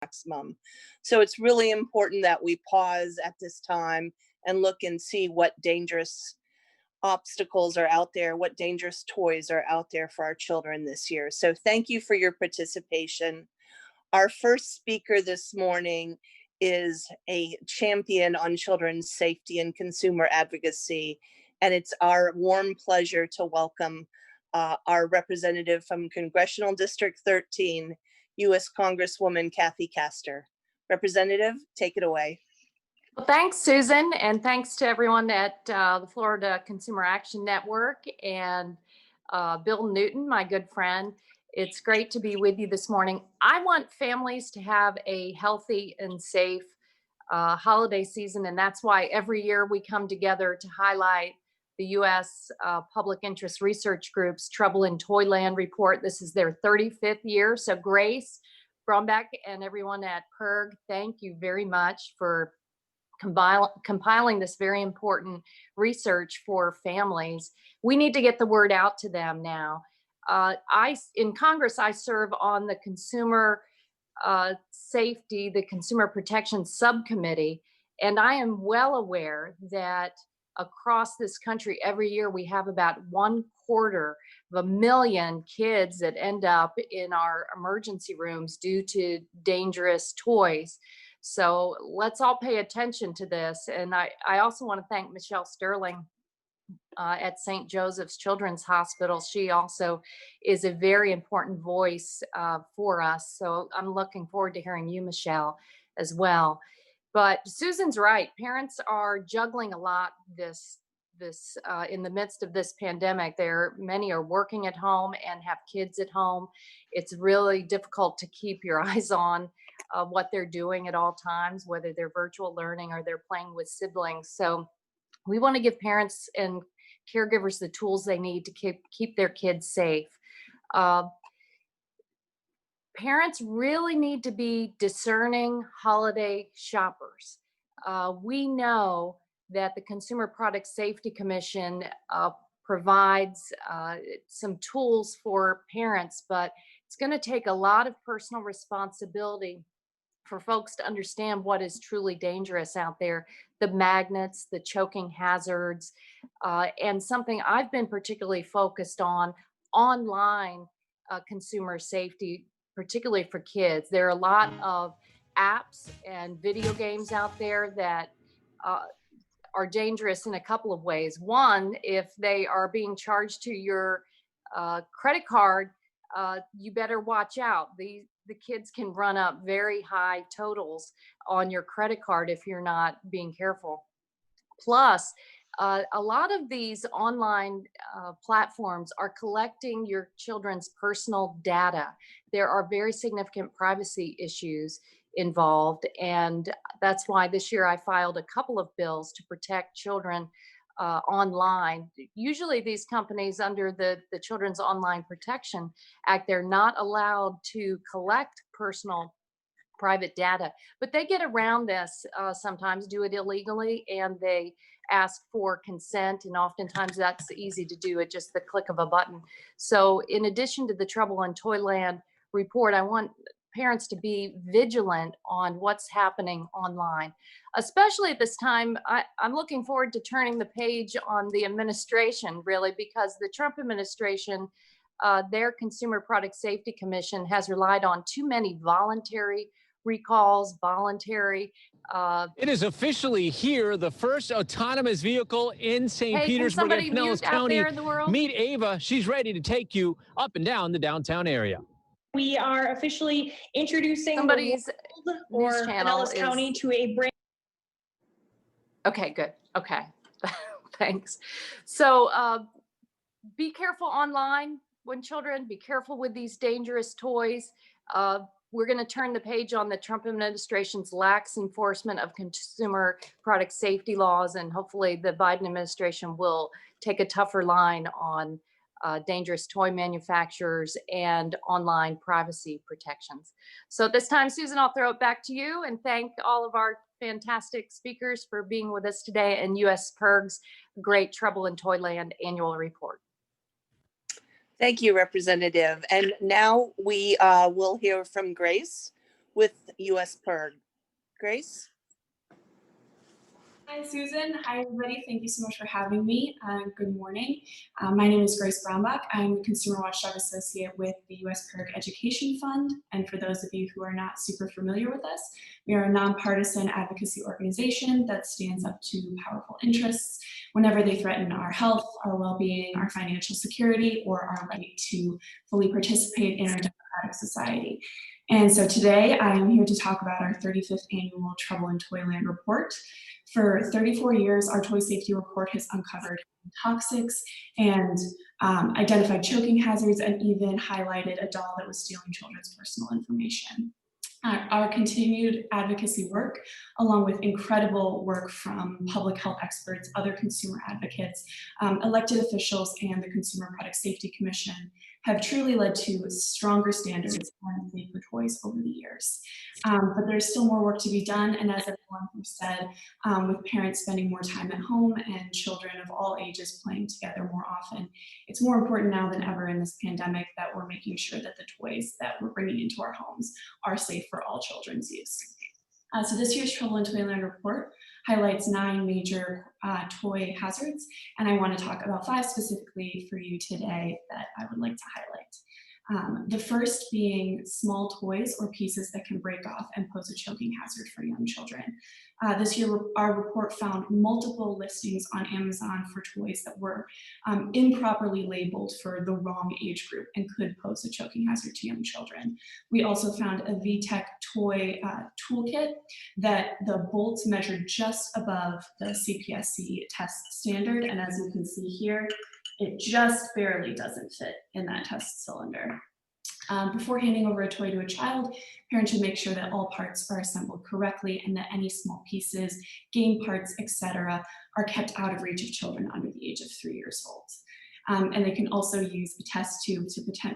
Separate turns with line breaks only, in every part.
maximum. So it's really important that we pause at this time and look and see what dangerous obstacles are out there, what dangerous toys are out there for our children this year. So thank you for your participation. Our first speaker this morning is a champion on children's safety and consumer advocacy, and it's our warm pleasure to welcome our representative from Congressional District 13, U.S. Congresswoman Kathy Castor. Representative, take it away.
Well, thanks, Susan, and thanks to everyone at the Florida Consumer Action Network and Bill Newton, my good friend. It's great to be with you this morning. I want families to have a healthy and safe holiday season, and that's why every year we come together to highlight the U.S. Public Interest Research Group's Trouble in Toyland report. This is their 35th year. So Grace, Brownback, and everyone at PIRG, thank you very much for compiling this very important research for families. We need to get the word out to them now. In Congress, I serve on the Consumer Safety, the Consumer Protection Subcommittee, and I am well aware that across this country, every year we have about 250,000 kids that end up in our emergency rooms due to dangerous toys. So let's all pay attention to this. And I also want to thank Michelle Sterling at St. Joseph's Children's Hospital. She also is a very important voice for us. So I'm looking forward to hearing you, Michelle, as well. But Susan's right. Parents are juggling a lot in the midst of this pandemic. Many are working at home and have kids at home. It's really difficult to keep your eyes on what they're doing at all times, whether they're virtual learning or they're playing with siblings. So we want to give parents and caregivers the tools they need to keep their kids safe. Parents really need to be discerning holiday shoppers. We know that the Consumer Product Safety Commission provides some tools for parents, but it's going to take a lot of personal responsibility for folks to understand what is truly dangerous out there, the magnets, the choking hazards, and something I've been particularly focused on, online consumer safety, particularly for kids. There are a lot of apps and video games out there that are dangerous in a couple of ways. One, if they are being charged to your credit card, you better watch out. The kids can run up very high totals on your credit card if you're not being careful. Plus, a lot of these online platforms are collecting your children's personal data. There are very significant privacy issues involved, and that's why this year I filed a couple of bills to protect children online. Usually these companies under the Children's Online Protection Act, they're not allowed to collect personal private data, but they get around this, sometimes do it illegally, and they ask for consent, and oftentimes that's easy to do at just the click of a button. So in addition to the Trouble in Toyland report, I want parents to be vigilant on what's happening online, especially at this time. I'm looking forward to turning the page on the administration, really, because the Trump administration, their Consumer Product Safety Commission has relied on too many voluntary recalls,
It is officially here, the first autonomous vehicle in St. Petersburg and Pinellas County. Meet Ava. She's ready to take you up and down the downtown area.
We are officially introducing
somebody's
or Pinellas County to a brand.
Okay, good. Okay, thanks. So be careful online when children, be careful with these dangerous toys. We're going to turn the page on the Trump administration's lax enforcement of consumer product safety laws, and hopefully the Biden administration will take a tougher line on dangerous toy manufacturers and online privacy protections. So at this time, Susan, I'll throw it back to you and thank all of our fantastic speakers for being with us today and U.S. PIRG's Great Trouble in Toyland annual report.
Thank you, Representative. And now we will hear from Grace, with US PERG. Grace?
Hi, Susan. Hi, everybody. Thank you so much for having me. Good morning. My name is Grace Brownback. I'm the Consumer Watchdog Associate with the US PERG Education Fund. And for those of you who are not super familiar with us, we are a nonpartisan advocacy organization that stands up to powerful interests whenever they threaten our health, our well-being, our financial security, or our right to fully participate in our democratic society. And so today I am here to talk about our 35th annual Trouble in Toyland report. For 34 years, our Toy Safety Report has uncovered toxics and identified choking hazards and even highlighted a doll that was stealing children's personal information. Our continued advocacy work, along with incredible work from public health experts, other consumer advocates, elected officials, and the Consumer Product Safety Commission, have truly led to stronger standards and safer toys over the years. But there's still more work to be done, and as everyone has said, with parents spending more time at home and children of all ages playing together more often, it's more important now than ever in this pandemic that we're making sure that the toys that we're bringing into our homes are safe for all children's use. So this year's Trouble in Toyland report highlights 9 major toy hazards, and I want to talk about 5 specifically for you today that I would like to highlight. The first being small toys or pieces that can break off and pose a choking hazard for young children. This year, our report found multiple listings on Amazon for toys that were improperly labeled for the wrong age group and could pose a choking hazard to young children. We also found a VTech toy toolkit that the bolts measured just above the CPSC test standard, and as you can see here, it just barely doesn't fit in that test cylinder. Before handing over a toy to a child, parents should make sure that all parts are assembled correctly and that any small pieces, game parts, etc., are kept out of reach of children under the age of 3 years old. And they can also use a test tube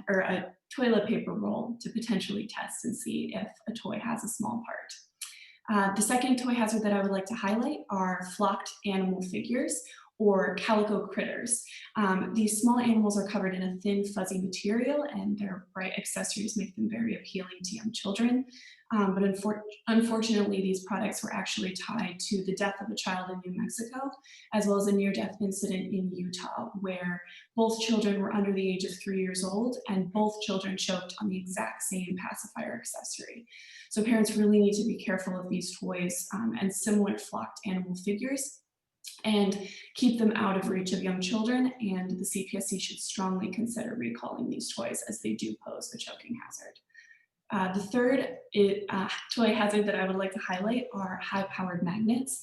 or a toilet paper roll to potentially test and see if a toy has a small part. The second toy hazard that I would like to highlight are flocked animal figures, or calico critters. These small animals are covered in a thin, fuzzy material, and their bright accessories make them very appealing to young children. But unfortunately, these products were actually tied to the death of a child in New Mexico, as well as a near-death incident in Utah, where both children were under the age of 3 years old, and both children choked on the exact same pacifier accessory. So parents really need to be careful of these toys and similar flocked animal figures, and keep them out of reach of young children, and the CPSC should strongly consider recalling these toys as they do pose a choking hazard. The third toy hazard that I would like to highlight are high-powered magnets.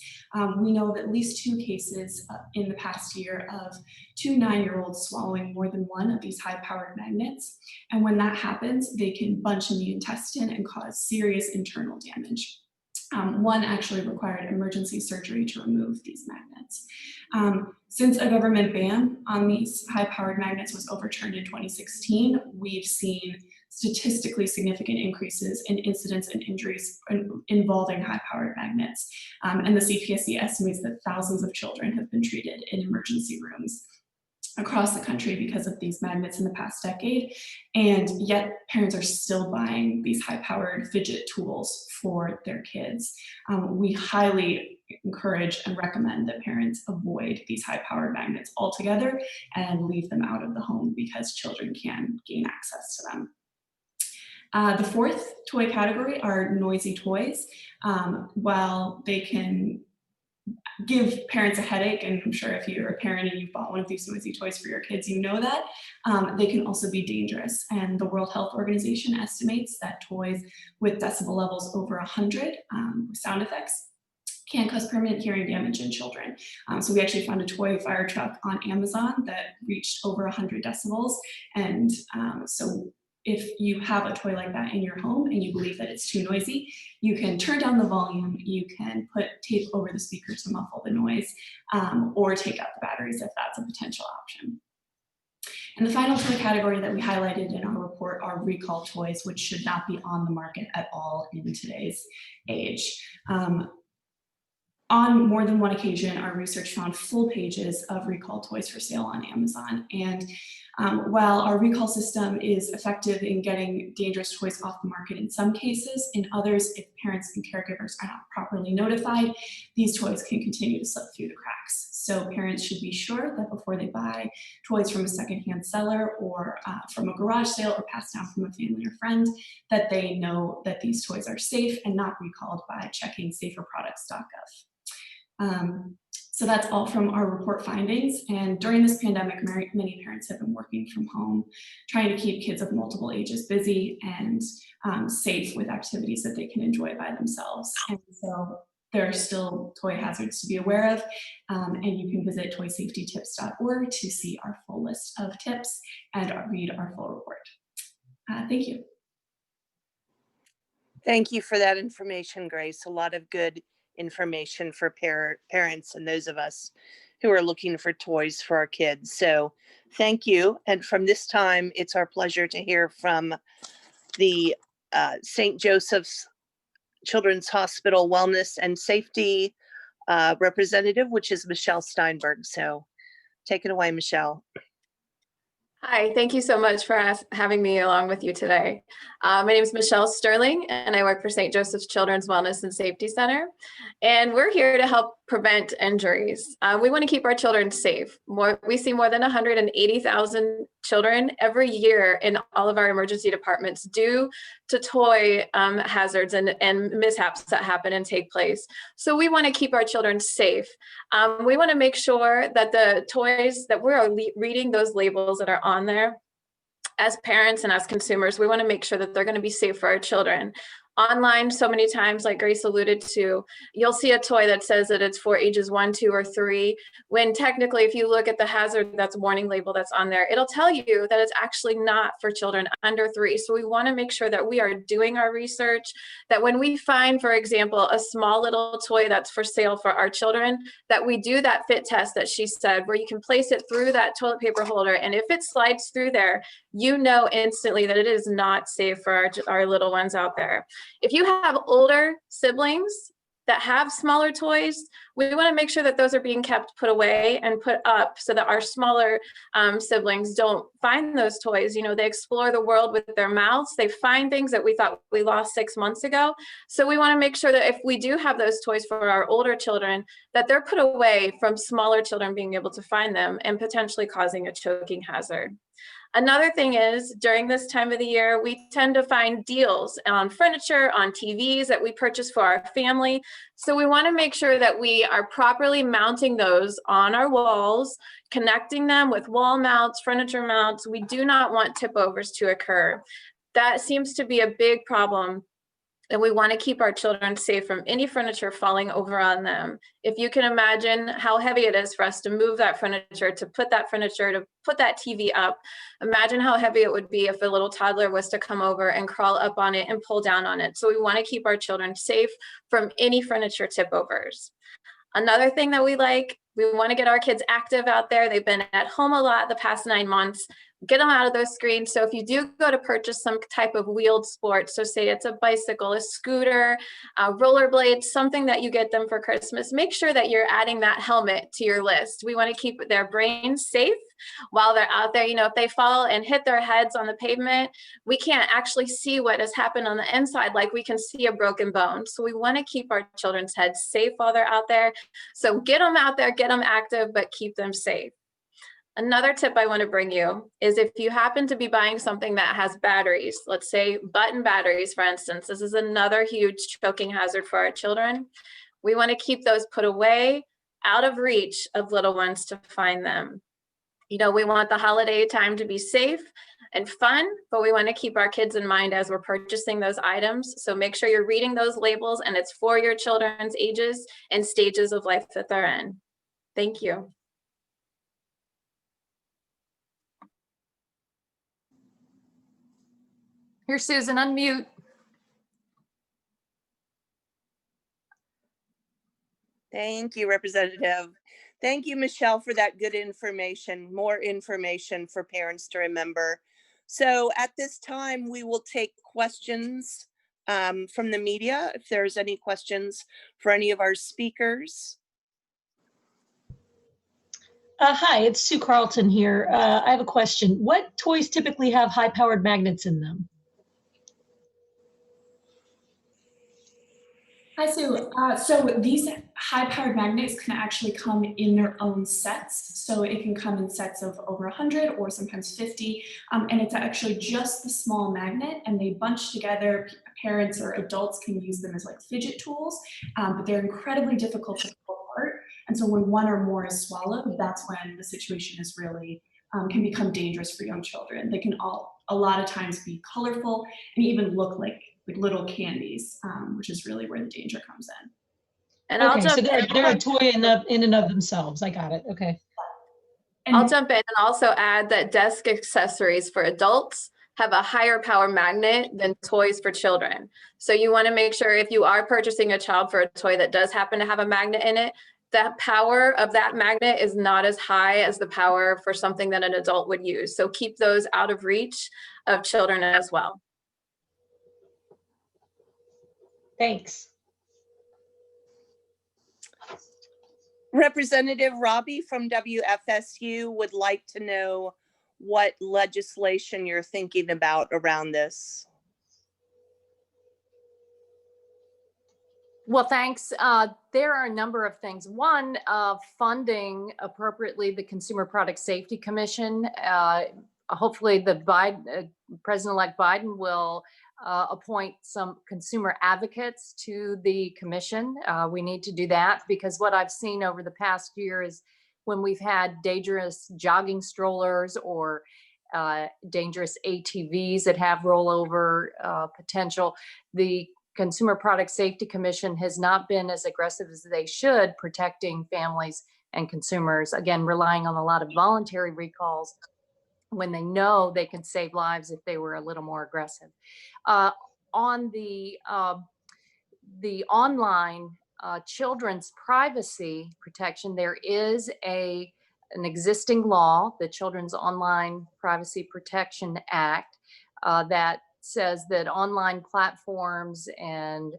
We know of at least 2 cases in the past year of 2 9-year-olds swallowing more than one of these high-powered magnets, and when that happens, they can bunch in the intestine and cause serious internal damage. One actually required emergency surgery to remove these magnets. Since a government ban on these high-powered magnets was overturned in 2016, we've seen statistically significant increases in incidents and injuries involving high-powered magnets. And the CPSC estimates that thousands of children have been treated in emergency rooms across the country because of these magnets in the past decade, and yet parents are still buying these high-powered fidget tools for their kids. We highly encourage and recommend that parents avoid these high-powered magnets altogether and leave them out of the home because children can gain access to them. The fourth toy category are noisy toys. While they can give parents a headache, and I'm sure if you're a parent and you've bought one of these noisy toys for your kids, you know that, they can also be dangerous. And the World Health Organization estimates that toys with decibel levels over 100 with sound effects can cause permanent hearing damage in children. So we actually found a toy fire truck on Amazon that reached over 100 decibels. And so if you have a toy like that in your home and you believe that it's too noisy, you can turn down the volume, you can put tape over the speaker to muffle the noise, or take out the batteries if that's a potential option. And the final toy category that we highlighted in our report are recall toys, which should not be on the market at all in today's age. On more than one occasion, our research found full pages of recall toys for sale on Amazon. And While our recall system is effective in getting dangerous toys off the market in some cases, in others, if parents and caregivers are not properly notified, these toys can continue to slip through the cracks. So parents should be sure that before they buy toys from a secondhand seller or from a garage sale or passed down from a family or friend, that they know that these toys are safe and not recalled by checking saferproducts.gov. So that's all from our report findings. And during this pandemic, many parents have been working from home, trying to keep kids of multiple ages busy and safe with activities that they can enjoy by themselves. And so there are still toy hazards to be aware of, and you can visit toysafetytips.org to see our full list of tips and read our full report. Thank you.
Thank you for that information, Grace. A lot of good information for parents and those of us who are looking for toys for our kids. So thank you. And from this time, it's our pleasure to hear from the St. Joseph's Children's Hospital Wellness and Safety representative, which is Michelle Steinberg. So take it away, Michelle.
Hi, thank you so much for having me along with you today. My name is Michelle Sterling, and I work for St. Joseph's Children's Wellness and Safety Center. And we're here to help prevent injuries. We want to keep our children safe. We see more than 180,000 children every year in all of our emergency departments due to toy hazards and mishaps that happen and take place. So we want to keep our children safe. We want to make sure that the toys that we're reading those labels that are on there, as parents and as consumers, we want to make sure that they're going to be safe for our children. Online, so many times, like Grace alluded to, you'll see a toy that says that it's for ages 1, 2, or 3, when technically, if you look at the hazard that's warning label that's on there, it'll tell you that it's actually not for children under 3. So we want to make sure that we are doing our research, that when we find, for example, a small little toy that's for sale for our children, that we do that fit test that she said, where you can place it through that toilet paper holder, and if it slides through there, you know instantly that it is not safe for our little ones out there. If you have older siblings that have smaller toys, we want to make sure that those are being kept put away and put up so that our smaller siblings don't find those toys. You know, they explore the world with their mouths. They find things that we thought we lost 6 months ago. So we want to make sure that if we do have those toys for our older children, that they're put away from smaller children being able to find them and potentially causing a choking hazard. Another thing is, during this time of the year, we tend to find deals on furniture, on TVs that we purchase for our family. So we want to make sure that we are properly mounting those on our walls, connecting them with wall mounts, furniture mounts. We do not want tip overs to occur. That seems to be a big problem. And we want to keep our children safe from any furniture falling over on them. If you can imagine how heavy it is for us to move that furniture, to put that TV up, imagine how heavy it would be if a little toddler was to come over and crawl up on it and pull down on it. So we want to keep our children safe from any furniture tip overs. Another thing that we want to get our kids active out there. They've been at home a lot the past 9 months. Get them out of those screens. So if you do go to purchase some type of wheeled sport, so say it's a bicycle, a scooter, rollerblades, something that you get them for Christmas, make sure that you're adding that helmet to your list. We want to keep their brains safe while they're out there. You know, if they fall and hit their heads on the pavement, we can't actually see what has happened on the inside like we can see a broken bone. So we want to keep our children's heads safe while they're out there. So get them out there, get them active, but keep them safe. Another tip I want to bring you is if you happen to be buying something that has batteries, let's say button batteries, for instance, this is another huge choking hazard for our children. We want to keep those put away, out of reach of little ones to find them. You know, we want the holiday time to be safe and fun, but we want to keep our kids in mind as we're purchasing those items. So make sure you're reading those labels and it's for your children's ages and stages of life that they're in. Thank you.
Here, Susan, unmute.
Thank you, Representative. Thank you, Michelle, for that good information, more information for parents to remember. So at this time, we will take questions from the media. If there's any questions for any of our speakers.
Hi, it's Sue Carlton here. I have a question. What toys typically have high-powered magnets in them?
Hi, Sue. So these high-powered magnets can actually come in their own sets. So it can come in sets of over 100 or sometimes 50. And it's actually just the small magnet, and they bunch together. Parents or adults can use them as like fidget tools, but they're incredibly difficult to pull apart. And so when one or more is swallowed, that's when the situation is really can become dangerous for young children. They can a lot of times be colorful and even look like little candies, which is really where the danger comes in.
And
okay, so they're a toy in and of themselves. I got it. Okay.
I'll jump in and also add that desk accessories for adults have a higher power magnet than toys for children. So you want to make sure if you are purchasing a child for a toy that does happen to have a magnet in it, that power of that magnet is not as high as the power for something that an adult would use. So keep those out of reach of children as well.
Thanks.
Representative Robbie from WFSU would like to know what legislation you're thinking about around this.
Well, thanks. There are a number of things. One, funding appropriately the Consumer Product Safety Commission. Hopefully the President-elect Biden will appoint some consumer advocates to the commission. We need to do that because what I've seen over the past year is when we've had dangerous jogging strollers or dangerous ATVs that have rollover potential, the Consumer Product Safety Commission has not been as aggressive as they should protecting families and consumers, again, relying on a lot of voluntary recalls when they know they can save lives if they were a little more aggressive. On the online children's privacy protection, there is an existing law, the Children's Online Privacy Protection Act, that says that online platforms and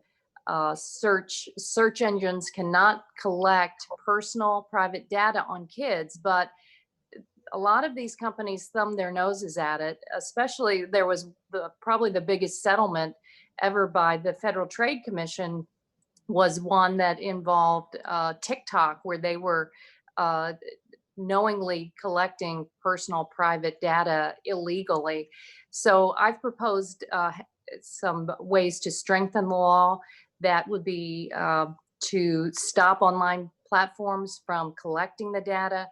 search engines cannot collect personal private data on kids, but a lot of these companies thumb their noses at it. Especially there was probably the biggest settlement ever by the Federal Trade Commission was one that involved TikTok, where they were knowingly collecting personal private data illegally. So I've proposed some ways to strengthen the law. That would be to stop online platforms from collecting the data,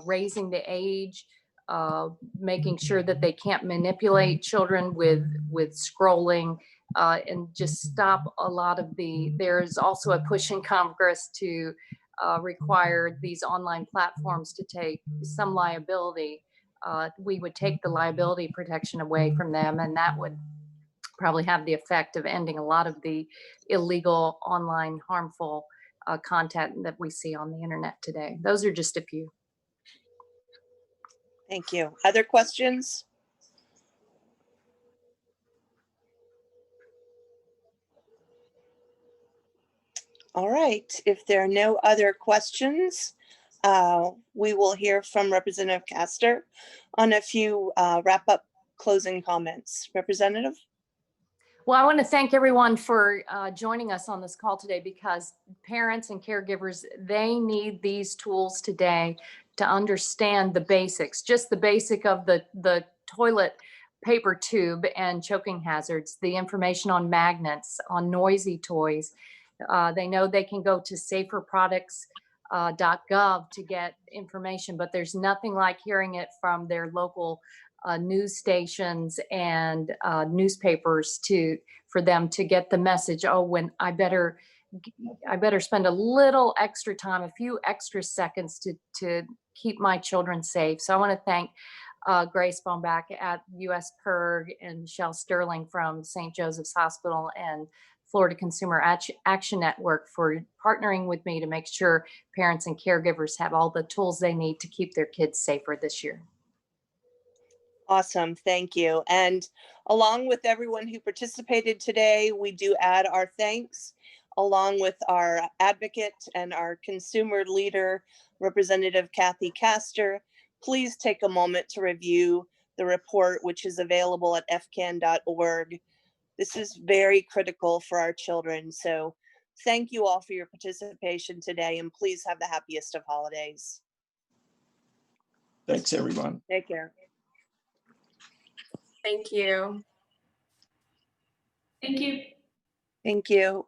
raising the age, making sure that they can't manipulate children with scrolling, and just stop a lot of there's also a push in Congress to require these online platforms to take some liability. We would take the liability protection away from them, and that would probably have the effect of ending a lot of the illegal online harmful content that we see on the internet today. Those are just a few.
Thank you. Other questions? All right. If there are no other questions, we will hear from Representative Castor on a few wrap-up closing comments. Representative?
Well, I want to thank everyone for joining us on this call today, because parents and caregivers, they need these tools today to understand the basics, just the basic of the toilet paper tube and choking hazards, the information on magnets, on noisy toys. They know they can go to saferproducts.gov to get information, but there's nothing like hearing it from their local news stations and newspapers for them to get the message. Oh, when I better spend a little extra time, a few extra seconds to keep my children safe. So I want to thank Grace Brownback at US PIRG and Michelle Sterling from St. Joseph's Hospital and Florida Consumer Action Network for partnering with me to make sure parents and caregivers have all the tools they need to keep their kids safer this year.
Awesome, thank you. And along with everyone who participated today, we do add our thanks along with our advocate and our consumer leader, Representative Kathy Castor. Please take a moment to review the report, which is available at fcan.org. This is very critical for our children. So thank you all for your participation today, and please have the happiest of holidays.
Thanks, everyone.
Take care.
Thank you.
Thank you.
Thank you.